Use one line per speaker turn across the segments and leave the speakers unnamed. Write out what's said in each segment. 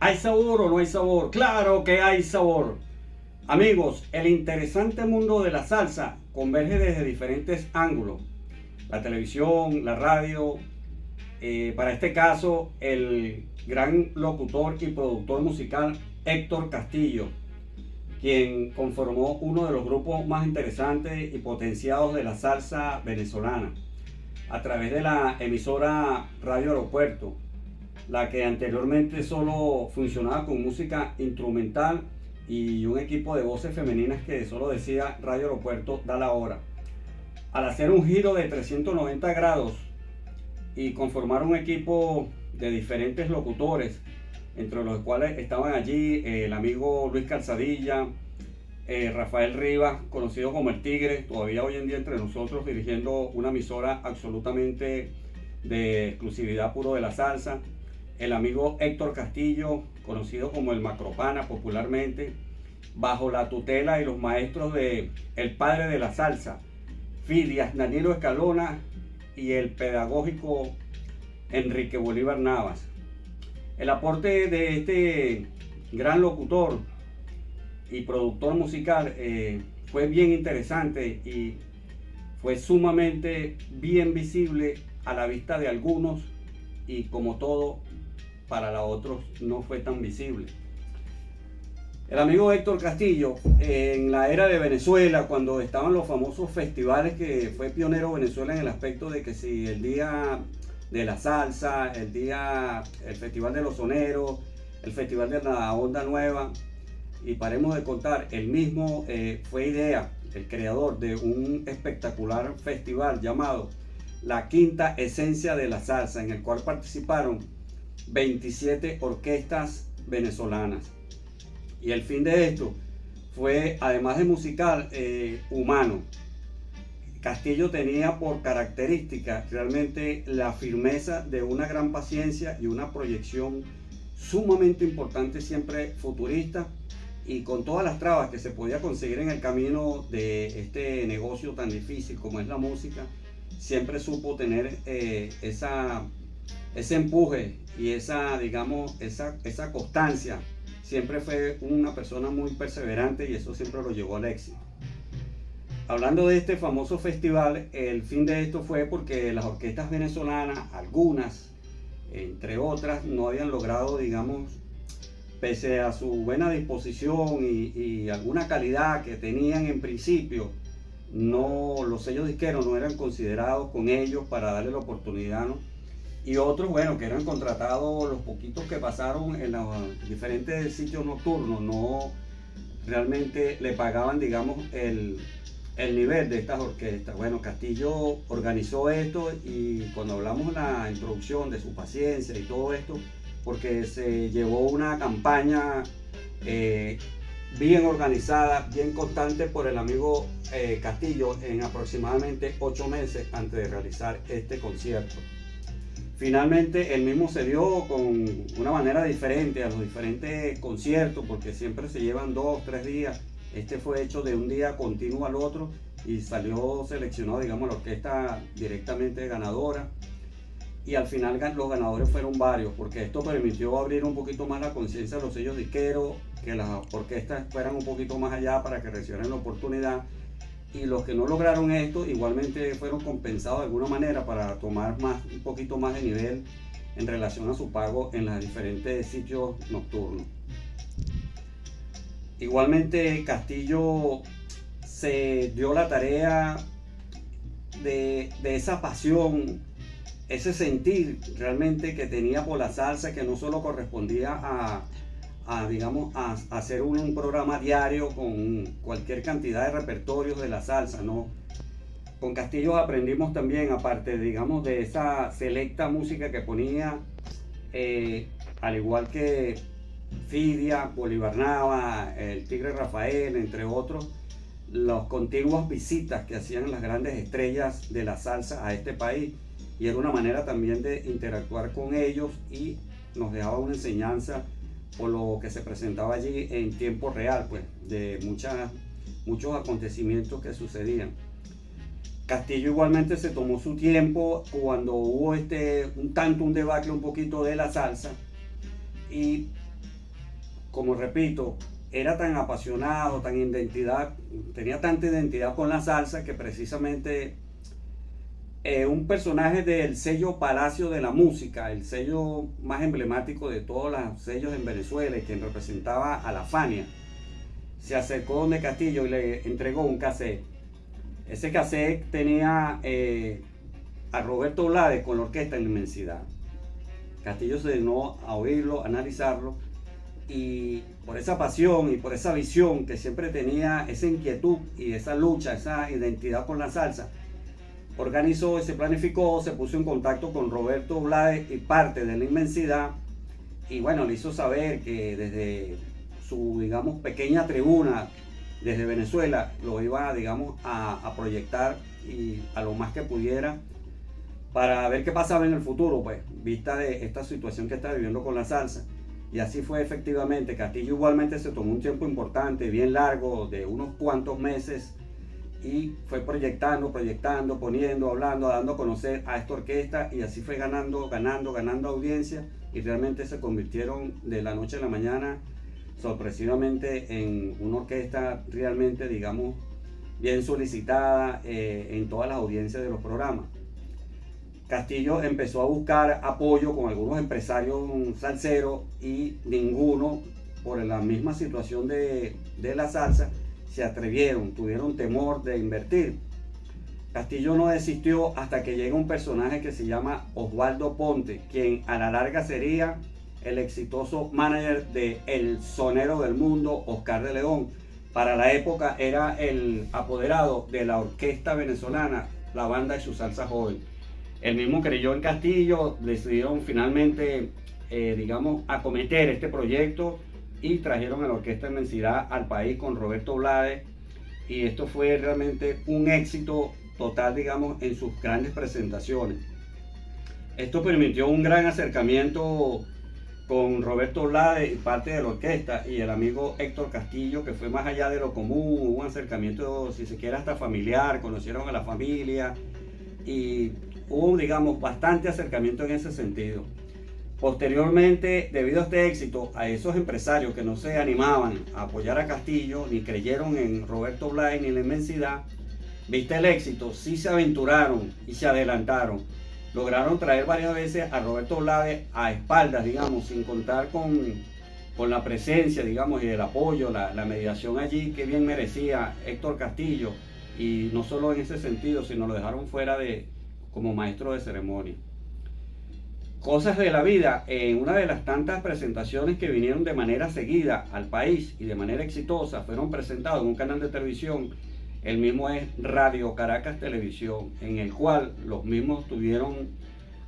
¿Hay sabor o no hay sabor? Claro que hay sabor. Amigos, el interesante mundo de la salsa converge desde diferentes ángulos. La televisión, la radio, para este caso el gran locutor y productor musical Héctor Castillo, quien conformó uno de los grupos más interesantes y potenciados de la salsa venezolana a través de la emisora Radio Aeropuerto, la que anteriormente solo funcionaba con música instrumental y un equipo de voces femeninas que solo decía Radio Aeropuerto da la hora. Al hacer un giro de 390 grados y conformar un equipo de diferentes locutores, entre los cuales estaban allí el amigo Luis Calzadilla, Rafael Rivas, conocido como el Tigre, todavía hoy en día entre nosotros dirigiendo una emisora absolutamente de exclusividad puro de la salsa, el amigo Héctor Castillo, conocido como el Macropana popularmente, bajo la tutela y los maestros de el padre de la salsa, Fidias Danilo Escalona, y el pedagógico Enrique Bolívar Navas. El aporte de este gran locutor y productor musical fue bien interesante y fue sumamente bien visible a la vista de algunos, y como todo, para los otros no fue tan visible. El amigo Héctor Castillo, en la era de Venezuela, cuando estaban los famosos festivales, que fue pionero Venezuela en el aspecto de que si el día de la salsa, el festival de los soneros, el festival de la onda nueva, y paremos de contar, él mismo fue idea, el creador de un espectacular festival llamado La Quinta Esencia de la Salsa, en el cual participaron 27 orquestas venezolanas. Y el fin de esto fue, además de musical, humano. Castillo tenía por característica realmente la firmeza de una gran paciencia y una proyección sumamente importante, siempre futurista, y con todas las trabas que se podía conseguir en el camino de este negocio tan difícil como es la música, siempre supo tener ese empuje y esa constancia. Siempre fue una persona muy perseverante y eso siempre lo llevó al éxito. Hablando de este famoso festival, el fin de esto fue porque las orquestas venezolanas, algunas, entre otras, no habían logrado, pese a su buena disposición y alguna calidad que tenían en principio, los sellos disqueros no eran considerados con ellos para darle la oportunidad, ¿no? Y otros, bueno, que eran contratados, los poquitos que pasaron en los diferentes sitios nocturnos, no realmente le pagaban, el nivel de estas orquestas. Bueno, Castillo organizó esto, y cuando hablamos en la introducción de su paciencia y todo esto, porque se llevó una campaña bien organizada, bien constante por el amigo Castillo en aproximadamente 8 meses antes de realizar este concierto. Finalmente él mismo se dio con una manera diferente a los diferentes conciertos, porque siempre se llevan 2-3 días. Este fue hecho de un día continuo al otro y salió seleccionado, la orquesta directamente ganadora. Y al final los ganadores fueron varios, porque esto permitió abrir un poquito más la conciencia de los sellos disqueros, que las orquestas fueran un poquito más allá para que recibieran la oportunidad. Y los que no lograron esto igualmente fueron compensados de alguna manera para tomar un poquito más de nivel en relación a su pago en los diferentes sitios nocturnos. Igualmente Castillo se dio la tarea de esa pasión, ese sentir realmente que tenía por la salsa, que no solo correspondía a hacer un programa diario con cualquier cantidad de repertorios de la salsa, ¿no? Con Castillo aprendimos también, aparte, de esa selecta música que ponía, al igual que Fidia, Bolívar Nava, el Tigre Rafael, entre otros, las continuas visitas que hacían las grandes estrellas de la salsa a este país, y era una manera también de interactuar con ellos, y nos dejaba una enseñanza por lo que se presentaba allí en tiempo real, pues, de muchos acontecimientos que sucedían. Castillo igualmente se tomó su tiempo cuando hubo un debacle un poquito de la salsa, y como repito, era tan apasionado, tenía tanta identidad con la salsa que precisamente un personaje del sello Palacio de la Música, el sello más emblemático de todos los sellos en Venezuela y quien representaba a la Fania, se acercó donde Castillo y le entregó un cassette. Ese cassette tenía a Roberto Blades con la orquesta en la inmensidad. Castillo se dignó a oírlo, a analizarlo, y por esa pasión y por esa visión que siempre tenía, esa inquietud y esa lucha, esa identidad con la salsa, organizó y se planificó, se puso en contacto con Roberto Blades y parte de la inmensidad, y bueno, le hizo saber que desde su, digamos, pequeña tribuna desde Venezuela lo iba, digamos, a proyectar y a lo más que pudiera para ver qué pasaba en el futuro, pues, vista de esta situación que está viviendo con la salsa. Y así fue efectivamente. Castillo igualmente se tomó un tiempo importante, bien largo, de unos cuantos meses, y fue proyectando, poniendo, hablando, dando a conocer a esta orquesta, y así fue ganando audiencia, y realmente se convirtieron de la noche a la mañana sorpresivamente en una orquesta realmente, digamos, bien solicitada en todas las audiencias de los programas. Castillo empezó a buscar apoyo con algunos empresarios salseros y ninguno, por la misma situación de la salsa, se atrevieron, tuvieron temor de invertir. Castillo no desistió hasta que llega un personaje que se llama Osvaldo Ponte, quien a la larga sería el exitoso manager de El Sonero del Mundo, Oscar de León. Para la época era el apoderado de la orquesta venezolana, la Banda de su Salsa Joven. Él mismo creyó en Castillo, decidieron finalmente, digamos, acometer este proyecto y trajeron a la Orquesta Inmensidad al país con Roberto Blades, y esto fue realmente un éxito total, digamos, en sus grandes presentaciones. Esto permitió un gran acercamiento con Roberto Blades y parte de la orquesta y el amigo Héctor Castillo, que fue más allá de lo común, un acercamiento, si se quiere, hasta familiar, conocieron a la familia y hubo, digamos, bastante acercamiento en ese sentido. Posteriormente, debido a este éxito, a esos empresarios que no se animaban a apoyar a Castillo, ni creyeron en Roberto Blades ni en la inmensidad, viste el éxito, sí se aventuraron y se adelantaron. Lograron traer varias veces a Roberto Blades a espaldas, digamos, sin contar con la presencia, digamos, y el apoyo, la mediación allí que bien merecía Héctor Castillo, y no solo en ese sentido, sino lo dejaron fuera como maestro de ceremonia. Cosas de la vida, en una de las tantas presentaciones que vinieron de manera seguida al país y de manera exitosa, fueron presentados en un canal de televisión, el mismo es Radio Caracas Televisión, en el cual los mismos tuvieron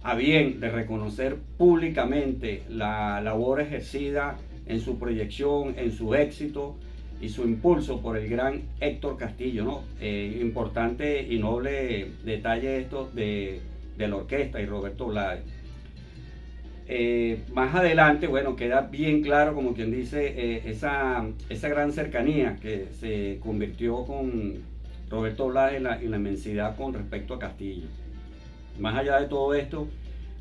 a bien de reconocer públicamente la labor ejercida en su proyección, en su éxito y su impulso por el gran Héctor Castillo, ¿no? Importante y noble detalle esto de la orquesta y Roberto Blades. Más adelante, bueno, queda bien claro, como quien dice, esa gran cercanía que se convirtió con Roberto Blades en la inmensidad con respecto a Castillo. Más allá de todo esto,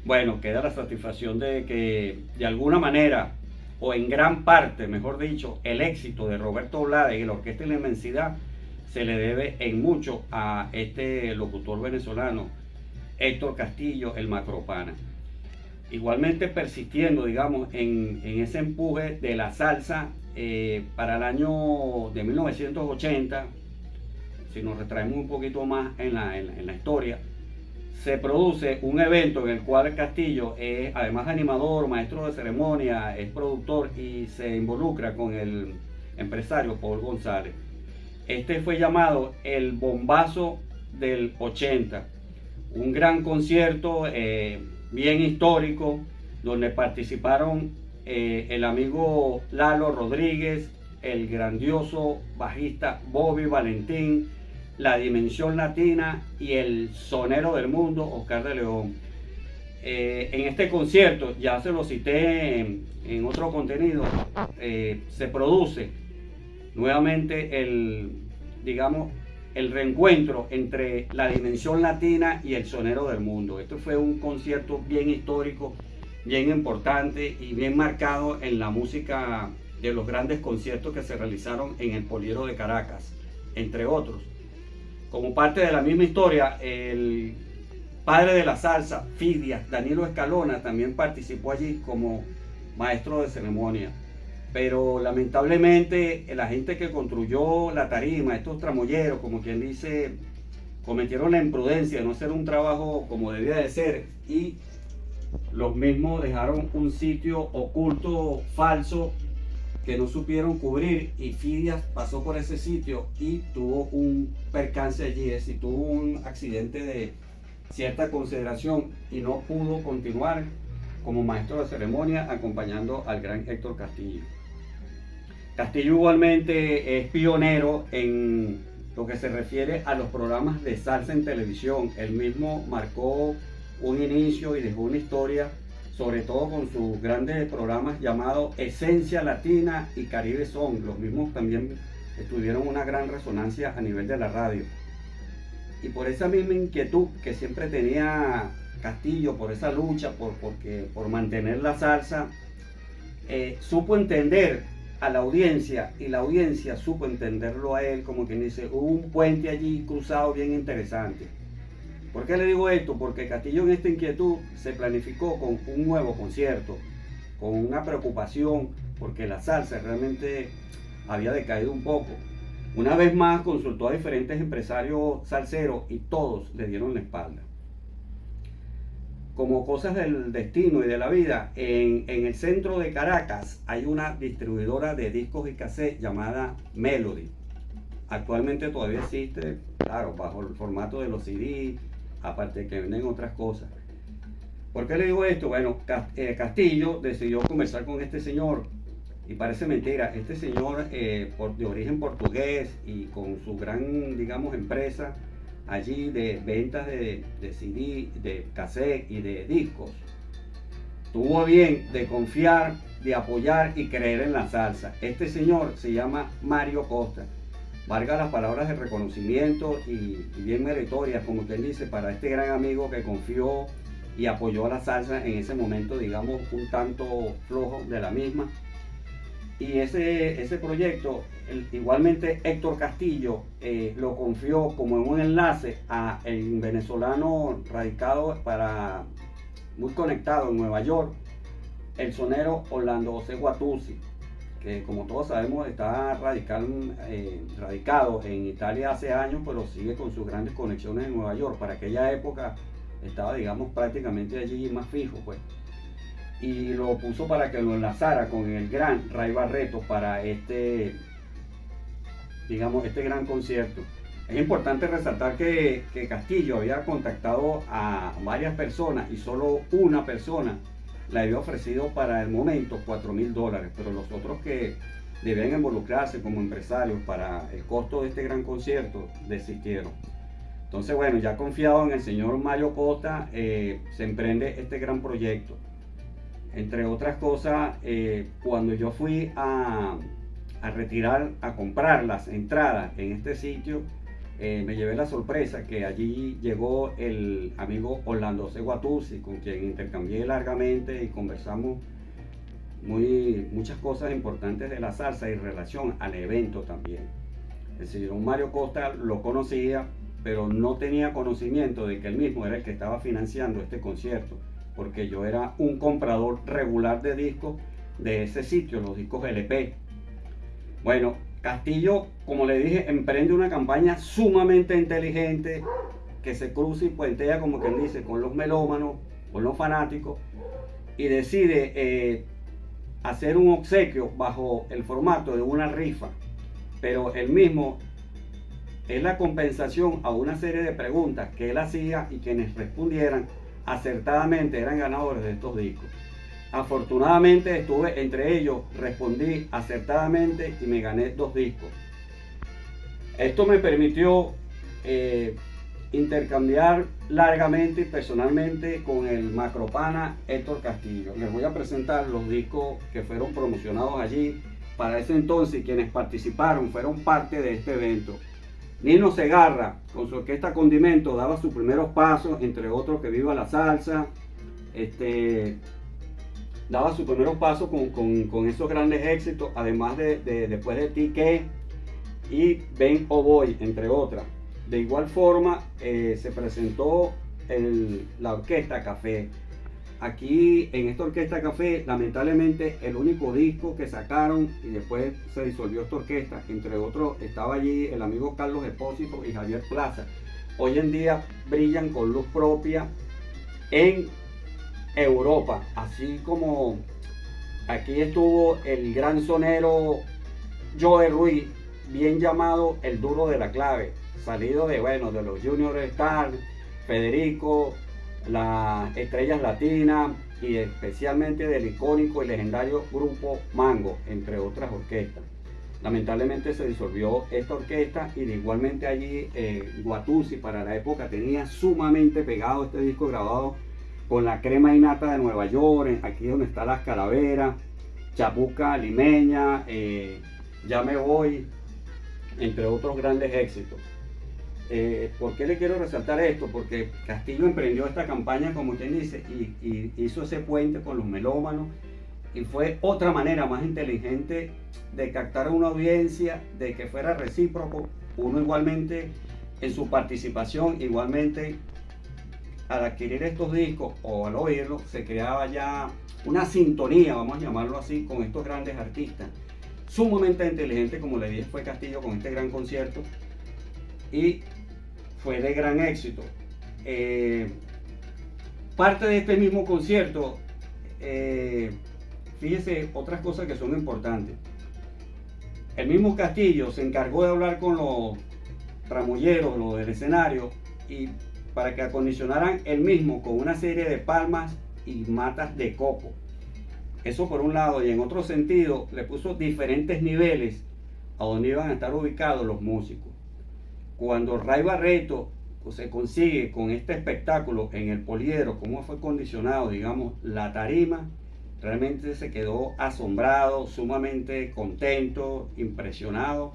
bueno, queda la satisfacción de que de alguna manera, o en gran parte, mejor dicho, el éxito de Roberto Blades y la Orquesta de la Inmensidad se le debe en mucho a este locutor venezolano, Héctor Castillo, el Macropana. Igualmente persistiendo, digamos, en ese empuje de la salsa, para el año de 1980, si nos retraemos un poquito más en la historia, se produce un evento en el cual Castillo es, además de animador, maestro de ceremonia, es productor y se involucra con el empresario Paul González. Este fue llamado el Bombazo del 80, un gran concierto bien histórico, donde participaron el amigo Lalo Rodríguez, el grandioso bajista Bobby Valentín, la Dimensión Latina y el Sonero del Mundo, Oscar de León. En este concierto, ya se lo cité en otro contenido, se produce nuevamente el reencuentro entre la Dimensión Latina y el Sonero del Mundo. Esto fue un concierto bien histórico, bien importante y bien marcado en la música de los grandes conciertos que se realizaron en el Poliedro de Caracas, entre otros. Como parte de la misma historia, el padre de la salsa, Fidias, Danilo Escalona, también participó allí como maestro de ceremonia. Pero lamentablemente la gente que construyó la tarima, estos tramoyeros, como quien dice, cometieron la imprudencia de no hacer un trabajo como debía de ser, y los mismos dejaron un sitio oculto, falso, que no supieron cubrir, y Fidias pasó por ese sitio y tuvo un percance allí, es decir, tuvo un accidente de cierta consideración y no pudo continuar como maestro de ceremonia acompañando al gran Héctor Castillo. Castillo igualmente es pionero en lo que se refiere a los programas de salsa en televisión. Él mismo marcó un inicio y dejó una historia, sobre todo con sus grandes programas llamados Esencia Latina y Caribe Son. Los mismos también tuvieron una gran resonancia a nivel de la radio. Y por esa misma inquietud que siempre tenía Castillo, por esa lucha, por mantener la salsa, supo entender a la audiencia, y la audiencia supo entenderlo a él, como quien dice, hubo un puente allí cruzado bien interesante. ¿Por qué le digo esto? Porque Castillo en esta inquietud se planificó con un nuevo concierto, con una preocupación, porque la salsa realmente había decaído un poco. Una vez más consultó a diferentes empresarios salseros y todos le dieron la espalda. Como cosas del destino y de la vida, en el centro de Caracas hay una distribuidora de discos y cassettes llamada Melody. Actualmente todavía existe, claro, bajo el formato de los CD, aparte de que venden otras cosas. ¿Por qué le digo esto? Bueno, Castillo decidió conversar con este señor, y parece mentira, este señor de origen portugués y con su gran, digamos, empresa allí de ventas de CD, de cassette y de discos, tuvo bien de confiar, de apoyar y creer en la salsa. Este señor se llama Mario Costa. Valga las palabras de reconocimiento y bien meritorias, como quien dice, para este gran amigo que confió y apoyó a la salsa en ese momento, digamos, un tanto flojo de la misma. Y ese proyecto, igualmente Héctor Castillo lo confió como en un enlace a el venezolano radicado muy conectado en Nueva York, el sonero Orlando José Guatuzzi, que como todos sabemos está radicado en Italia hace años, pero sigue con sus grandes conexiones en Nueva York. Para aquella época estaba, digamos, prácticamente allí más fijo, pues. Y lo puso para que lo enlazara con el gran Ray Barreto para este gran concierto. Es importante resaltar que Castillo había contactado a varias personas y solo una persona le había ofrecido para el momento $4,000, pero los otros que debían involucrarse como empresarios para el costo de este gran concierto desistieron. Entonces, bueno, ya confiado en el señor Mario Costa, se emprende este gran proyecto. Entre otras cosas, cuando yo fui a comprar las entradas en este sitio, me llevé la sorpresa que allí llegó el amigo Orlando José Guatuzzi, con quien intercambié largamente y conversamos muchas cosas importantes de la salsa y en relación al evento también. El señor Mario Costa lo conocía, pero no tenía conocimiento de que él mismo era el que estaba financiando este concierto, porque yo era un comprador regular de discos de ese sitio, los discos LP. Bueno, Castillo, como le dije, emprende una campaña sumamente inteligente que se cruza y puentea, como quien dice, con los melómanos, con los fanáticos, y decide hacer un obsequio bajo el formato de una rifa, pero él mismo es la compensación a una serie de preguntas que él hacía, y quienes respondieran acertadamente eran ganadores de estos discos. Afortunadamente estuve entre ellos, respondí acertadamente y me gané 2 discos. Esto me permitió intercambiar largamente y personalmente con el macropana Héctor Castillo. Les voy a presentar los discos que fueron promocionados allí. Para ese entonces quienes participaron fueron parte de este evento. Nino Segarra, con su orquesta Condimento, daba sus primeros pasos, entre otros Que Viva la Salsa. daba sus primeros pasos con esos grandes éxitos, además de después de TK y Ben Oboy, entre otras. De igual forma, se presentó la Orquesta Café. Aquí en esta Orquesta Café, lamentablemente, el único disco que sacaron y después se disolvió esta orquesta, entre otros, estaba allí el amigo Carlos Espósito y Javier Plaza. Hoy en día brillan con luz propia en Europa, así como aquí estuvo el gran sonero Joe Ruiz, bien llamado el duro de la clave, salido de los Junior Stars, Federico, las Estrellas Latinas y especialmente del icónico y legendario grupo Mango, entre otras orquestas. Lamentablemente se disolvió esta orquesta y de igualmente allí Guatuzzi para la época tenía sumamente pegado este disco grabado con la crema innata de Nueva York, aquí donde está Las Calaveras, Chapuca Limeña, Ya Me Voy, entre otros grandes éxitos. ¿Por qué le quiero resaltar esto? Porque Castillo emprendió esta campaña, como quien dice, y hizo ese puente con los melómanos, y fue otra manera más inteligente de captar a una audiencia, de que fuera recíproco, uno igualmente en su participación, igualmente al adquirir estos discos o al oírlos, se creaba ya una sintonía, vamos a llamarlo así, con estos grandes artistas. Sumamente inteligente, como le dije, fue Castillo con este gran concierto y fue de gran éxito. Parte de este mismo concierto, fíjese otras cosas que son importantes. El mismo Castillo se encargó de hablar con los tramoyeros, los del escenario, y para que acondicionaran el mismo con una serie de palmas y matas de coco. Eso por un lado, y en otro sentido le puso diferentes niveles a donde iban a estar ubicados los músicos. Cuando Ray Barretto se consigue con este espectáculo en el Poliedro, cómo fue condicionado, digamos, la tarima, realmente se quedó asombrado, sumamente contento, impresionado,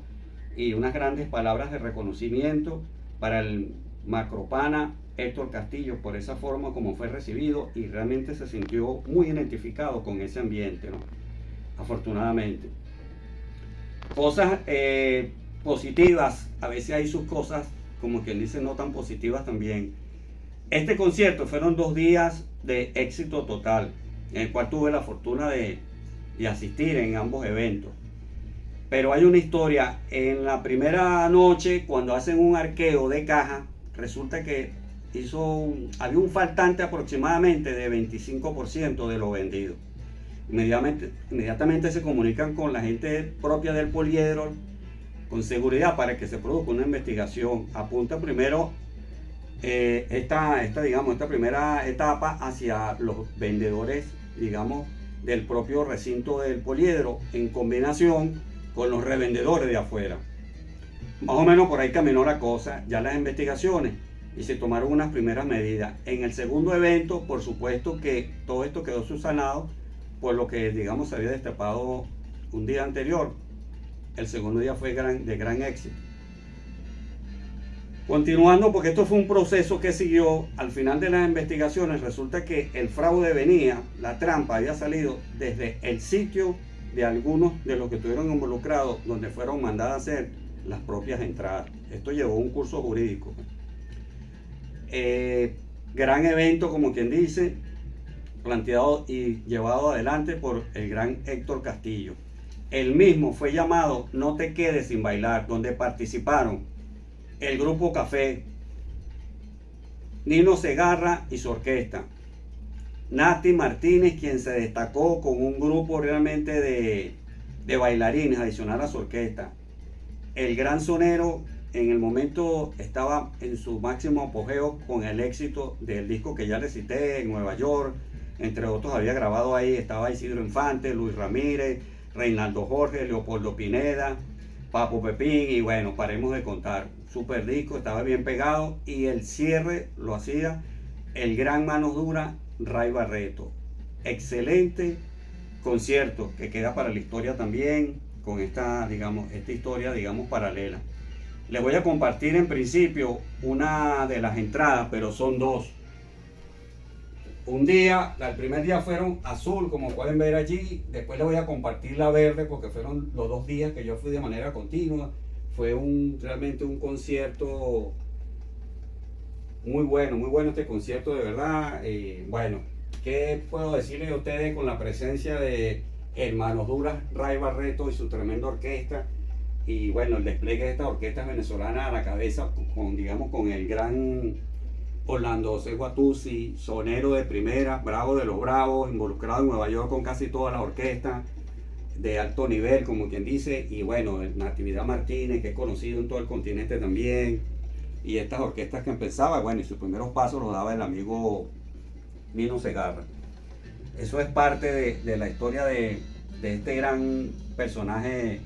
y unas grandes palabras de reconocimiento para el macropana Héctor Castillo por esa forma como fue recibido, y realmente se sintió muy identificado con ese ambiente, ¿no? Afortunadamente. Cosas positivas, a veces hay sus cosas, como quien dice, no tan positivas también. Este concierto fueron 2 días de éxito total, en el cual tuve la fortuna de asistir en ambos eventos. Pero hay una historia. En la primera noche, cuando hacen un arqueo de caja, resulta que había un faltante aproximadamente de 25% de lo vendido. Inmediatamente se comunican con la gente propia del Poliedro con seguridad para que se produzca una investigación. Apunta primero esta primera etapa hacia los vendedores, digamos, del propio recinto del Poliedro, en combinación con los revendedores de afuera. Más o menos por ahí caminó la cosa, ya las investigaciones, y se tomaron unas primeras medidas. En el segundo evento, por supuesto que todo esto quedó subsanado por lo que, digamos, se había destapado un día anterior. El segundo día fue de gran éxito. Continuando, porque esto fue un proceso que siguió, al final de las investigaciones resulta que el fraude venía, la trampa había salido desde el sitio de algunos de los que estuvieron involucrados, donde fueron mandadas a hacer las propias entradas. Esto llevó un curso jurídico. Gran evento, como quien dice, planteado y llevado adelante por el gran Héctor Castillo. El mismo fue llamado No Te Quedes Sin Bailar, donde participaron el grupo Café, Nino Segarra y su orquesta, Nati Martínez, quien se destacó con un grupo realmente de bailarines adicional a su orquesta. El gran sonero en el momento estaba en su máximo apogeo con el éxito del disco que ya le cité, en Nueva York. Entre otros había grabado ahí, estaba Isidro Infante, Luis Ramírez, Reinaldo Jorge, Leopoldo Pineda, Papo Pepín, y bueno, paremos de contar. Super disco, estaba bien pegado, y el cierre lo hacía el gran Manos Duras, Ray Barretto. Excelente concierto que queda para la historia también, con esta historia, digamos, paralela. Les voy a compartir en principio una de las entradas, pero son 2. un día, el primer día fueron azul, como pueden ver allí. Después les voy a compartir la verde porque fueron los 2 días que yo fui de manera continua. Fue realmente un concierto muy bueno este concierto, de verdad. Bueno, ¿qué puedo decirles a ustedes con la presencia de Hermanos Duras, Ray Barreto y su tremenda orquesta? Y bueno, el despliegue de esta orquesta venezolana a la cabeza con el gran Orlando José Guatuzzi, sonero de primera, bravo de los bravos, involucrado en Nueva York con casi todas las orquestas de alto nivel, como quien dice. Y bueno, Natividad Martínez, que es conocido en todo el continente también. Y estas orquestas que empezaba, bueno, y sus primeros pasos los daba el amigo Nino Segarra. Eso es parte de la historia de este gran personaje,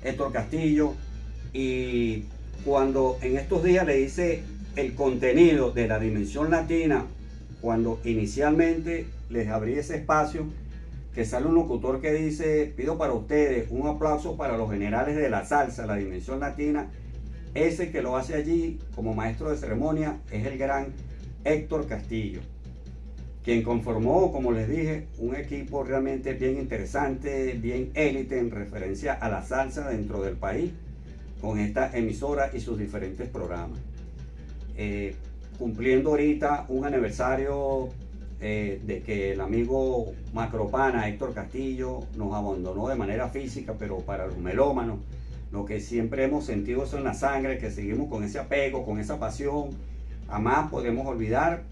Héctor Castillo. Y cuando en estos días le hice el contenido de la dimensión latina, cuando inicialmente les abrí ese espacio, que sale un locutor que dice: pido para ustedes un aplauso para los generales de la salsa, la dimensión latina. Ese que lo hace allí como maestro de ceremonia es el gran Héctor Castillo, quien conformó, como les dije, un equipo realmente bien interesante, bien élite en referencia a la salsa dentro del país, con esta emisora y sus diferentes programas. Cumpliendo ahorita un aniversario de que el amigo Macropana, Héctor Castillo, nos abandonó de manera física, pero para los melómanos, lo que siempre hemos sentido eso en la sangre, que seguimos con ese apego, con esa pasión, jamás podemos olvidar,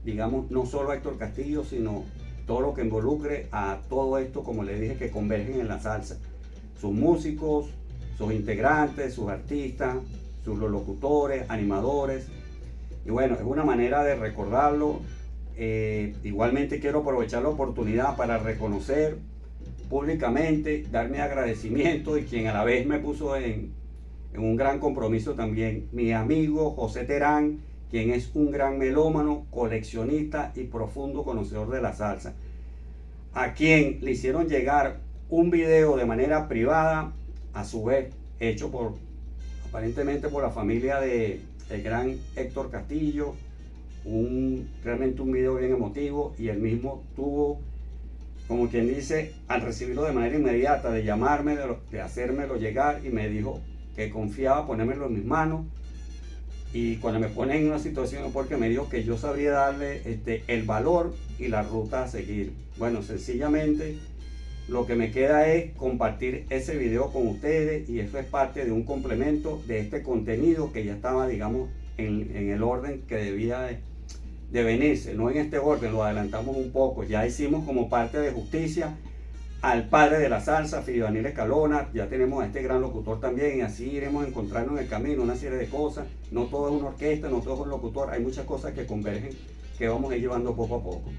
digamos, no solo a Héctor Castillo, sino todo lo que involucre a todo esto, como les dije, que convergen en la salsa. Sus músicos, sus integrantes, sus artistas, sus locutores, animadores. Y bueno, es una manera de recordarlo. Igualmente quiero aprovechar la oportunidad para reconocer públicamente, dar mi agradecimiento, y quien a la vez me puso en un gran compromiso también, mi amigo José Terán, quien es un gran melómano, coleccionista y profundo conocedor de la salsa, a quien le hicieron llegar un video de manera privada, a su vez hecho aparentemente por la familia del gran Héctor Castillo, realmente un video bien emotivo, y él mismo tuvo, como quien dice, al recibirlo de manera inmediata, de llamarme, de hacérmelo llegar, y me dijo que confiaba ponérmelo en mis manos. Y cuando me pone en una situación, porque me dijo que yo sabría darle el valor y la ruta a seguir. Bueno, sencillamente lo que me queda es compartir ese video con ustedes, y eso es parte de un complemento de este contenido que ya estaba, digamos, en el orden que debía de venirse. No en este orden, lo adelantamos un poco. Ya hicimos como parte de justicia al padre de la salsa, Fidio Daniel Escalona. Ya tenemos a este gran locutor también, y así iremos encontrando en el camino una serie de cosas. No todo es una orquesta, no todo es un locutor, hay muchas cosas que convergen, que vamos a ir llevando poco a poco.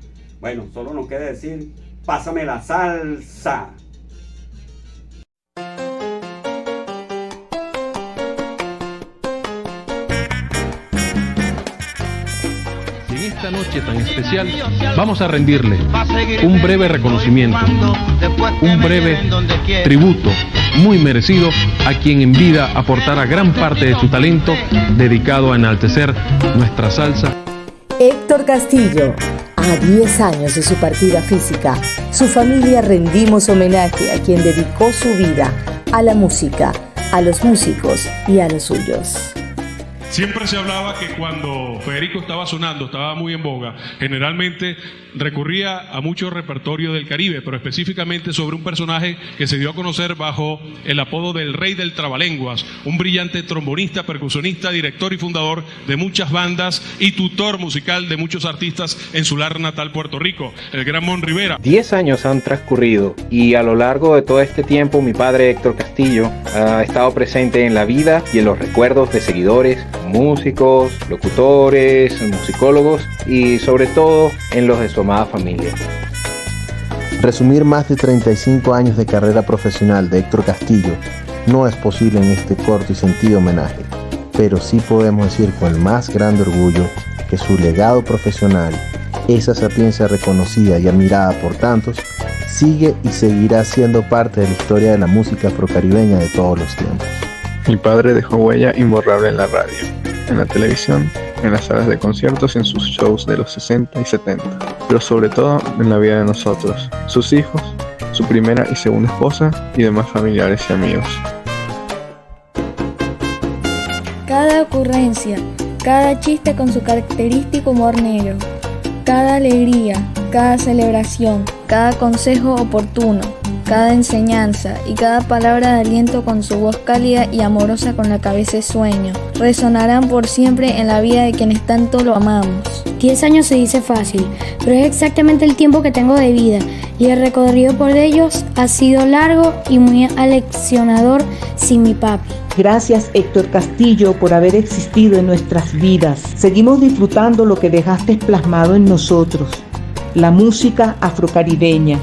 Bueno, solo nos queda decir: pásame la salsa.
Esta noche tan especial vamos a rendirle un breve reconocimiento, un breve tributo muy merecido a quien en vida aportara gran parte de su talento dedicado a enaltecer nuestra salsa.
Héctor Castillo. A 10 años de su partida física, su familia rendimos homenaje a quien dedicó su vida a la música, a los músicos y a los suyos.
Siempre se hablaba que cuando Federico estaba sonando, estaba muy en boga, generalmente recurría a mucho repertorio del Caribe, pero específicamente sobre un personaje que se dio a conocer bajo el apodo del Rey del Trabalenguas, un brillante trombonista, percusionista, director y fundador de muchas bandas y tutor musical de muchos artistas en su lar natal Puerto Rico, el gran Mon Rivera.
10 años han transcurrido y a lo largo de todo este tiempo mi padre Héctor Castillo ha estado presente en la vida y en los recuerdos de seguidores, músicos, locutores, musicólogos y sobre todo en los de su amada familia.
Resumir más de 35 años de carrera profesional de Héctor Castillo no es posible en este corto y sentido homenaje, pero sí podemos decir con el más grande orgullo que su legado profesional, esa sapiencia reconocida y admirada por tantos, sigue y seguirá siendo parte de la historia de la música afrocaribeña de todos los tiempos.
Mi padre dejó huella imborrable en la radio, en la televisión en las salas de conciertos y en sus shows de los 60 y 70, pero sobre todo en la vida de nosotros, sus hijos, su primera y segunda esposa y demás familiares y amigos.
Cada ocurrencia, cada chiste con su característico humor negro, cada alegría, cada celebración, cada consejo oportuno, cada enseñanza y cada palabra de aliento con su voz cálida y amorosa con la cabeza de sueño, resonarán por siempre en la vida de quienes tanto lo amamos.
10 años se dice fácil, pero es exactamente el tiempo que tengo de vida y el recorrido por ellos ha sido largo y muy aleccionador sin mi papi.
Gracias, Héctor Castillo, por haber existido en nuestras vidas. Seguimos disfrutando lo que dejaste plasmado en nosotros, la música afrocaribeña,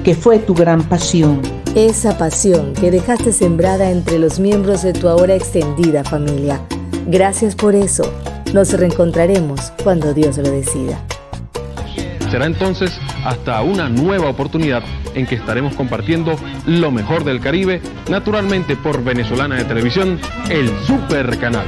que fue tu gran pasión.
Esa pasión que dejaste sembrada entre los miembros de tu ahora extendida familia. Gracias por eso. Nos reencontraremos cuando Dios lo decida.
Será entonces hasta una nueva oportunidad en que estaremos compartiendo lo mejor del Caribe, naturalmente por Venezolana de Televisión, el Super Canal.